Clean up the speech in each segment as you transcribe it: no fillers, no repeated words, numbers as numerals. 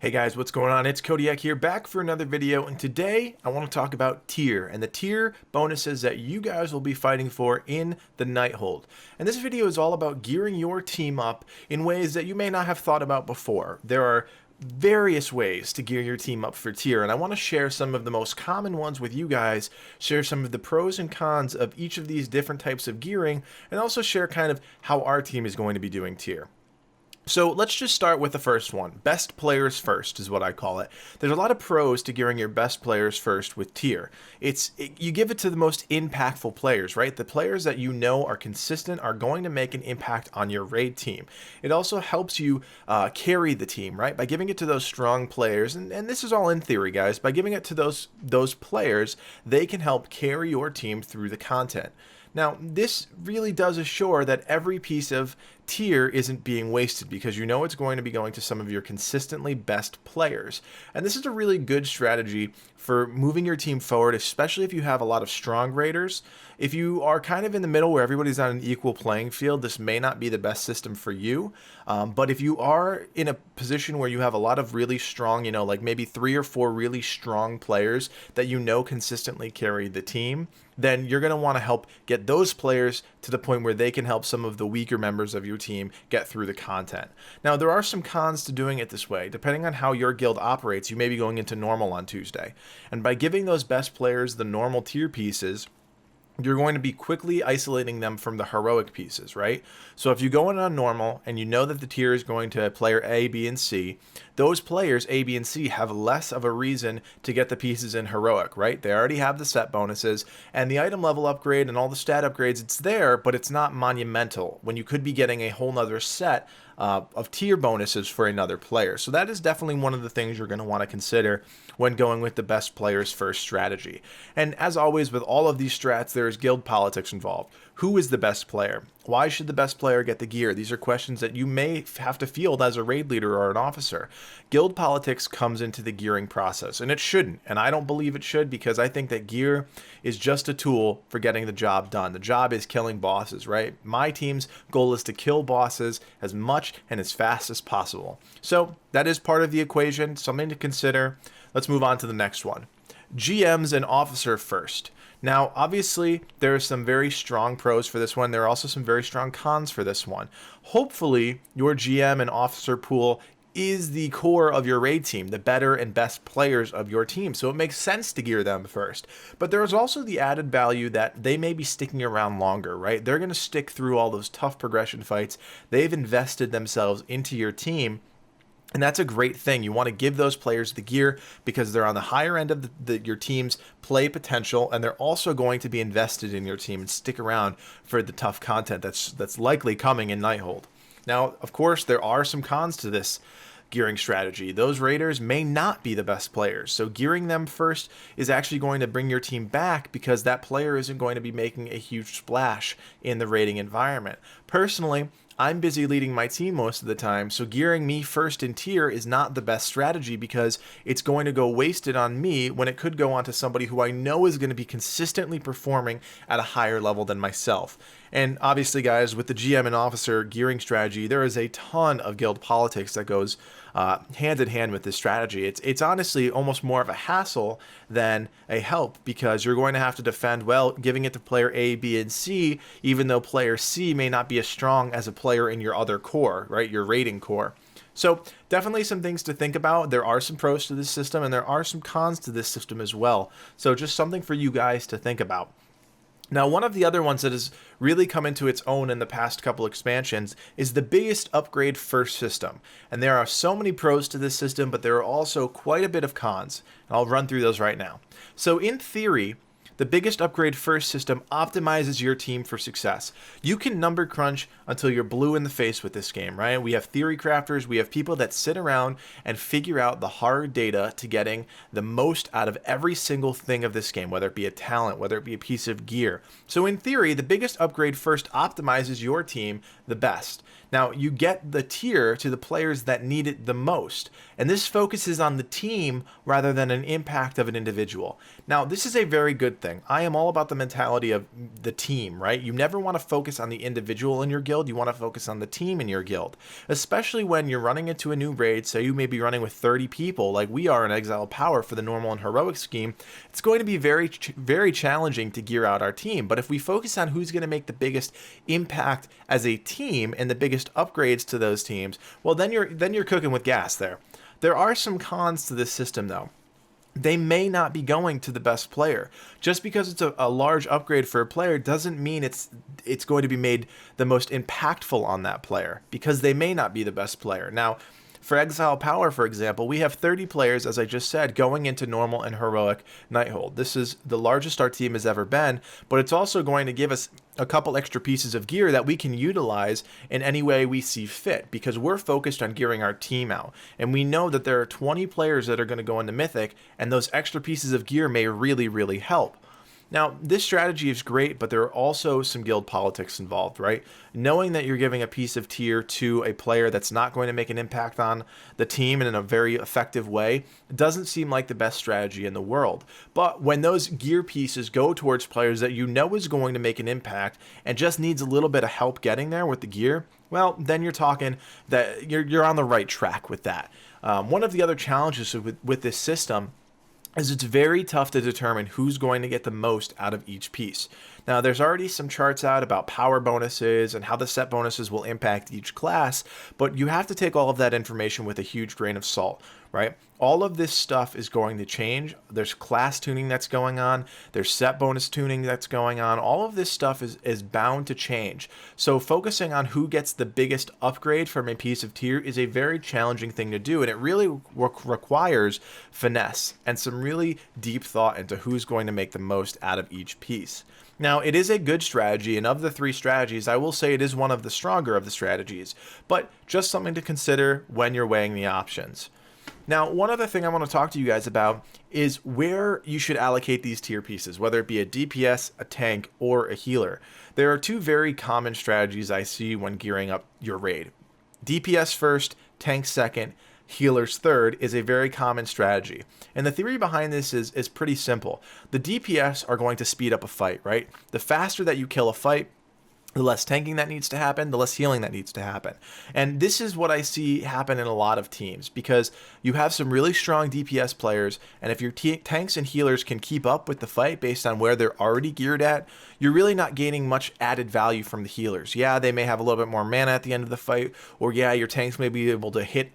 Hey guys, what's going on? It's Codiak here, back for another video, and today I want to talk about tier and the tier bonuses that you guys will be fighting for in the Nighthold. And this video is all about gearing your team up in ways that you may not have thought about before. There are various ways to gear your team up for tier, and I want to share some of the most common ones with you guys, share some of the pros and cons of each of these different types of gearing, and also share kind of how our team is going to be doing tier. So let's just start with the first one. Best players first is what I call it. There's a lot of pros to gearing your best players first with tier. You give it to the most impactful players, right? The players that you know are consistent are going to make an impact on your raid team. It also helps you carry the team, right? By giving it to those strong players, and this is all in theory, guys. By giving it to those players, they can help carry your team through the content. Now, this really does assure that every piece of tier isn't being wasted because you know it's going to be going to some of your consistently best players. And this is a really good strategy for moving your team forward, especially if you have a lot of strong raiders. If you are kind of in the middle where everybody's on an equal playing field, this may not be the best system for you. But if you are in a position where you have a lot of really strong, like maybe 3 or 4 really strong players that you know consistently carry the team, then you're going to want to help get those players to the point where they can help some of the weaker members of your team get through the content. Now, there are some cons to doing it this way. Depending on how your guild operates, you may be going into normal on Tuesday. And by giving those best players the normal tier pieces, you're going to be quickly isolating them from the heroic pieces, right? So if you go in on normal and you know that the tier is going to player A, B, and C, those players A, B, and C have less of a reason to get the pieces in heroic, right? They already have the set bonuses and the item level upgrade and all the stat upgrades. It's there, but it's not monumental when you could be getting a whole nother set of tier bonuses for another player. So that is definitely one of the things you're going to want to consider when going with the best players first strategy. And as always with all of these strats, there is guild politics involved. Who is the best player? Why should the best player get the gear? These are questions that you may have to field as a raid leader or an officer. Guild politics comes into the gearing process, and it shouldn't. And I don't believe it should, because I think that gear is just a tool for getting the job done. The job is killing bosses, right? My team's goal is to kill bosses as much and as fast as possible. So that is part of the equation, something to consider. Let's move on to the next one. GMs and officer first. Now, obviously, there are some very strong pros for this one. There are also some very strong cons for this one. Hopefully, your GM and officer pool is the core of your raid team, the better and best players of your team. So it makes sense to gear them first. But there is also the added value that they may be sticking around longer, right? They're going to stick through all those tough progression fights. They've invested themselves into your team. And that's a great thing. You want to give those players the gear because they're on the higher end of your team's play potential, and they're also going to be invested in your team and stick around for the tough content that's likely coming in Nighthold. Now, of course, there are some cons to this gearing strategy. Those raiders may not be the best players, so gearing them first is actually going to bring your team back because that player isn't going to be making a huge splash in the raiding environment. Personally, I'm busy leading my team most of the time, so gearing me first in tier is not the best strategy because it's going to go wasted on me when it could go on to somebody who I know is going to be consistently performing at a higher level than myself. And obviously, guys, with the GM and officer gearing strategy, there is a ton of guild politics that goes hand in hand with this strategy. It's honestly almost more of a hassle than a help because you're going to have to defend, well, giving it to player A, B, and C, even though player C may not be as strong as a player in your other core, right? Your raiding core. So definitely some things to think about. There are some pros to this system and there are some cons to this system as well. So just something for you guys to think about. Now, one of the other ones that has really come into its own in the past couple expansions is the biggest upgrade first system. And there are so many pros to this system, but there are also quite a bit of cons. And I'll run through those right now. So in theory, the biggest upgrade first system optimizes your team for success. You can number crunch until you're blue in the face with this game, right? We have theory crafters, we have people that sit around and figure out the hard data to getting the most out of every single thing of this game, whether it be a talent, whether it be a piece of gear. So in theory, the biggest upgrade first optimizes your team the best. Now, you get the tier to the players that need it the most, and this focuses on the team rather than an impact of an individual. Now, this is a very good thing. everything. I am all about the mentality of the team, right? You never want to focus on the individual in your guild. You want to focus on the team in your guild, especially when you're running into a new raid. So you may be running with 30 people like we are in Exile Power for the normal and heroic scheme. It's going to be very challenging to gear out our team. But if we focus on who's going to make the biggest impact as a team and the biggest upgrades to those teams, well, then you're cooking with gas there. There are some cons to this system though. They may not be going to the best player. Just because it's a large upgrade for a player doesn't mean it's going to be made the most impactful on that player, because they may not be the best player. Now, for Exile Power, for example, we have 30 players, as I just said, going into normal and heroic Nighthold. This is the largest our team has ever been, but it's also going to give us a couple extra pieces of gear that we can utilize in any way we see fit, because we're focused on gearing our team out. And we know that there are 20 players that are going to go into Mythic, and those extra pieces of gear may really help. Now, this strategy is great, but there are also some guild politics involved, right? Knowing that you're giving a piece of tier to a player that's not going to make an impact on the team in a very effective way doesn't seem like the best strategy in the world. But when those gear pieces go towards players that you know is going to make an impact and just needs a little bit of help getting there with the gear, well, then you're talking that you're on the right track with that. One of the other challenges with this system is it's very tough to determine who's going to get the most out of each piece. Now, there's already some charts out about power bonuses and how the set bonuses will impact each class, but you have to take all of that information with a huge grain of salt, right? All of this stuff is going to change. There's class tuning that's going on. There's set bonus tuning that's going on. All of this stuff is bound to change. So focusing on who gets the biggest upgrade from a piece of tier is a very challenging thing to do, and it really requires finesse and some really deep thought into who's going to make the most out of each piece. Now, it is a good strategy, and of the 3 strategies, I will say it is one of the stronger of the strategies, but just something to consider when you're weighing the options. Now, one other thing I want to talk to you guys about is where you should allocate these tier pieces, whether it be a DPS, a tank, or a healer. There are 2 very common strategies I see when gearing up your raid. DPS first, tank second, healers third is a very common strategy. And the theory behind this is pretty simple. The DPS are going to speed up a fight, right? The faster that you kill a fight, the less tanking that needs to happen, the less healing that needs to happen. And this is what I see happen in a lot of teams, because you have some really strong DPS players, and if your tanks and healers can keep up with the fight based on where they're already geared at, you're really not gaining much added value from the healers. Yeah, they may have a little bit more mana at the end of the fight, or yeah, your tanks may be able to hit,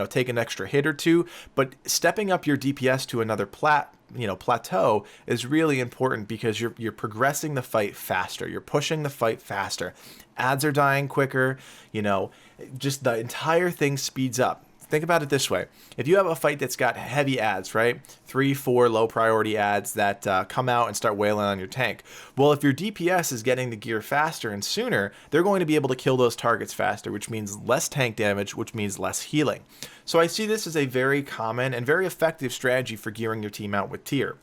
take an extra hit or two, but stepping up your DPS to another plateau is really important, because you're progressing the fight faster. You're pushing the fight faster. Ads are dying quicker. Just the entire thing speeds up. Think about it this way. If you have a fight that's got heavy ads, right? 3, 4 low priority ads that come out and start wailing on your tank. Well, if your DPS is getting the gear faster and sooner, they're going to be able to kill those targets faster, which means less tank damage, which means less healing. So I see this as a very common and very effective strategy for gearing your team out with tier.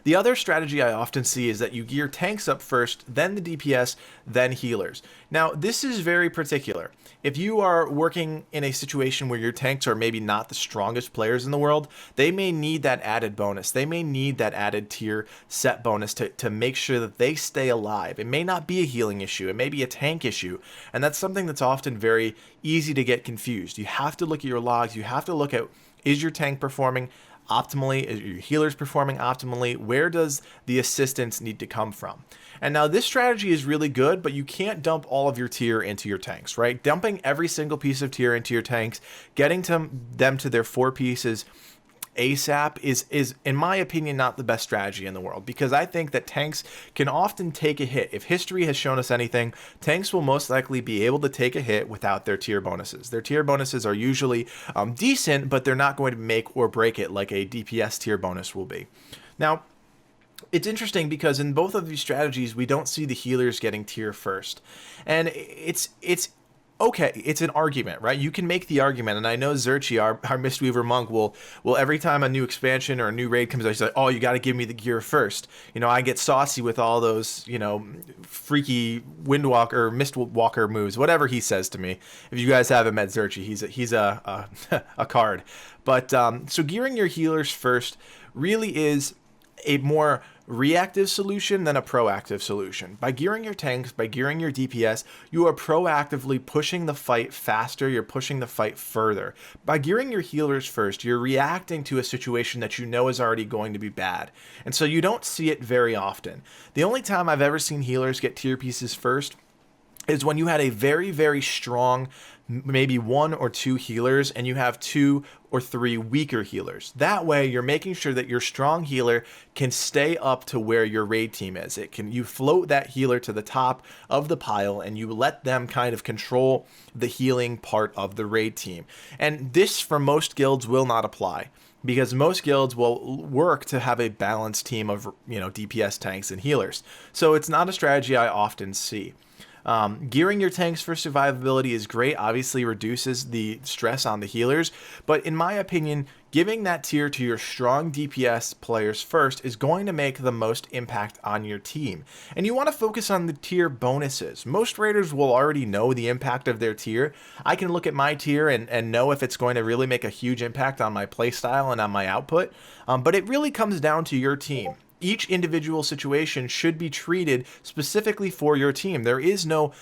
The other strategy I often see is that you gear tanks up first, then the DPS, then healers. Now, this is very particular. If you are working in a situation where your tanks are maybe not the strongest players in the world, they may need that added bonus. They may need that added tier set bonus to make sure that they stay alive. It may not be a healing issue. It may be a tank issue. And that's something that's often very easy to get confused. You have to look at your logs. You have to look at, is your tank performing optimally? Is your healers performing optimally? Where does the assistance need to come from? And now this strategy is really good, but you can't dump all of your tier into your tanks, right? Dumping every single piece of tier into your tanks, getting them to their 4 pieces ASAP is in my opinion not the best strategy in the world, because I think that tanks can often take a hit. If history has shown us anything, tanks will most likely be able to take a hit without their tier bonuses. Their tier bonuses are usually decent, but they're not going to make or break it like a DPS tier bonus will be. Now, it's interesting because in both of these strategies, we don't see the healers getting tier first. And it's okay, it's an argument, right? You can make the argument, and I know Xerxes, our Mistweaver monk, will every time a new expansion or a new raid comes out, he's like, oh, you got to give me the gear first. I get saucy with all those, freaky Windwalker, Mistwalker moves, whatever he says to me. If you guys haven't met Xerxes, he's a card. But so gearing your healers first really is a more reactive solution than a proactive solution. By gearing your tanks, by gearing your DPS, you are proactively pushing the fight faster, you're pushing the fight further. By gearing your healers first, you're reacting to a situation that you know is already going to be bad. And so you don't see it very often. The only time I've ever seen healers get tier pieces first is when you had a very, very strong, maybe 1 or 2 healers, and you have 2 or 3 weaker healers. That way, you're making sure that your strong healer can stay up to where your raid team is. You float that healer to the top of the pile, and you let them kind of control the healing part of the raid team. And this, for most guilds, will not apply, because most guilds will work to have a balanced team of, DPS tanks and healers. So it's not a strategy I often see. Gearing your tanks for survivability is great, obviously reduces the stress on the healers, but in my opinion, giving that tier to your strong DPS players first is going to make the most impact on your team. And you want to focus on the tier bonuses. Most raiders will already know the impact of their tier. I can look at my tier and know if it's going to really make a huge impact on my playstyle and on my output, but it really comes down to your team. Each individual situation should be treated specifically for your team. There is no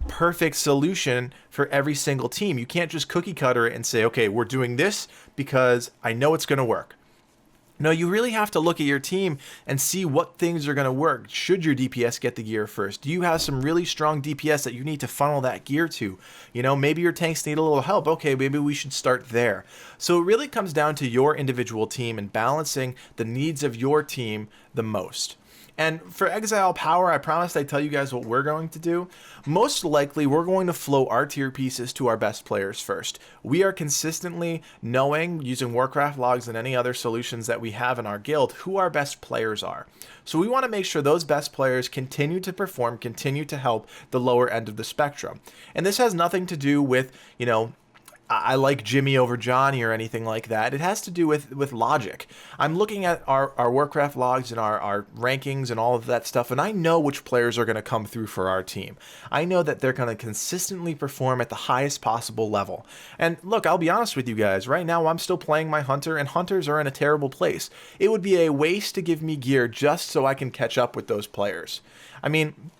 perfect solution for every single team. You can't just cookie cutter it and say, okay, we're doing this because I know it's going to work. No, you really have to look at your team and see what things are going to work. Should your DPS get the gear first? Do you have some really strong DPS that you need to funnel that gear to? Maybe your tanks need a little help. Okay, maybe we should start there. So it really comes down to your individual team and balancing the needs of your team the most. And for Exile Power, I promised I'd tell you guys what we're going to do. Most likely, we're going to flow our tier pieces to our best players first. We are consistently knowing, using Warcraft logs and any other solutions that we have in our guild, who our best players are. So we want to make sure those best players continue to perform, continue to help the lower end of the spectrum. And this has nothing to do with, I like Jimmy over Johnny or anything like that. It has to do with logic. I'm looking at our Warcraft logs and our rankings and all of that stuff, and I know which players are going to come through for our team. I know that they're going to consistently perform at the highest possible level. And look, I'll be honest with you guys. Right now, I'm still playing my Hunter, and Hunters are in a terrible place. It would be a waste to give me gear just so I can catch up with those players. I mean,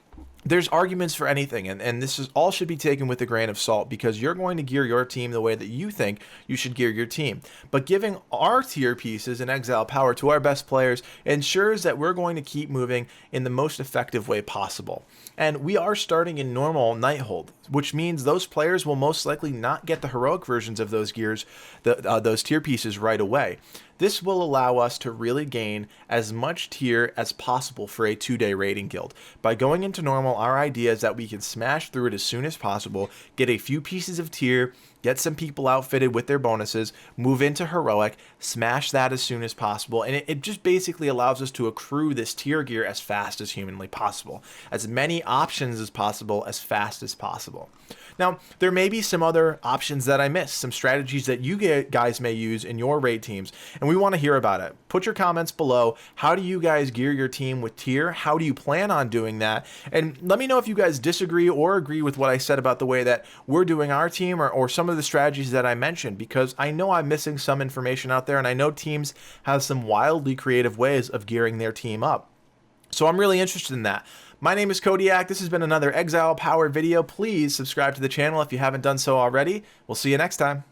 there's arguments for anything, and this is all should be taken with a grain of salt, because you're going to gear your team the way that you think you should gear your team. But giving our tier pieces in Exile Power to our best players ensures that we're going to keep moving in the most effective way possible. And we are starting in normal Nighthold, which means those players will most likely not get the heroic versions of those gears, those tier pieces right away. This will allow us to really gain as much tier as possible for a 2-day raiding guild. By going into normal, our idea is that we can smash through it as soon as possible, get a few pieces of tier, get some people outfitted with their bonuses, move into heroic, smash that as soon as possible, and it just basically allows us to accrue this tier gear as fast as humanly possible. As many options as possible, as fast as possible. Now, there may be some other options that I missed, some strategies that you guys may use in your raid teams, and we want to hear about it. Put your comments below. How do you guys gear your team with tier? How do you plan on doing that? And let me know if you guys disagree or agree with what I said about the way that we're doing our team, or some of the strategies that I mentioned, because I know I'm missing some information out there, and I know teams have some wildly creative ways of gearing their team up. So I'm really interested in that. My name is Codiak. This has been another Exile Power video. Please subscribe to the channel if you haven't done so already. We'll see you next time.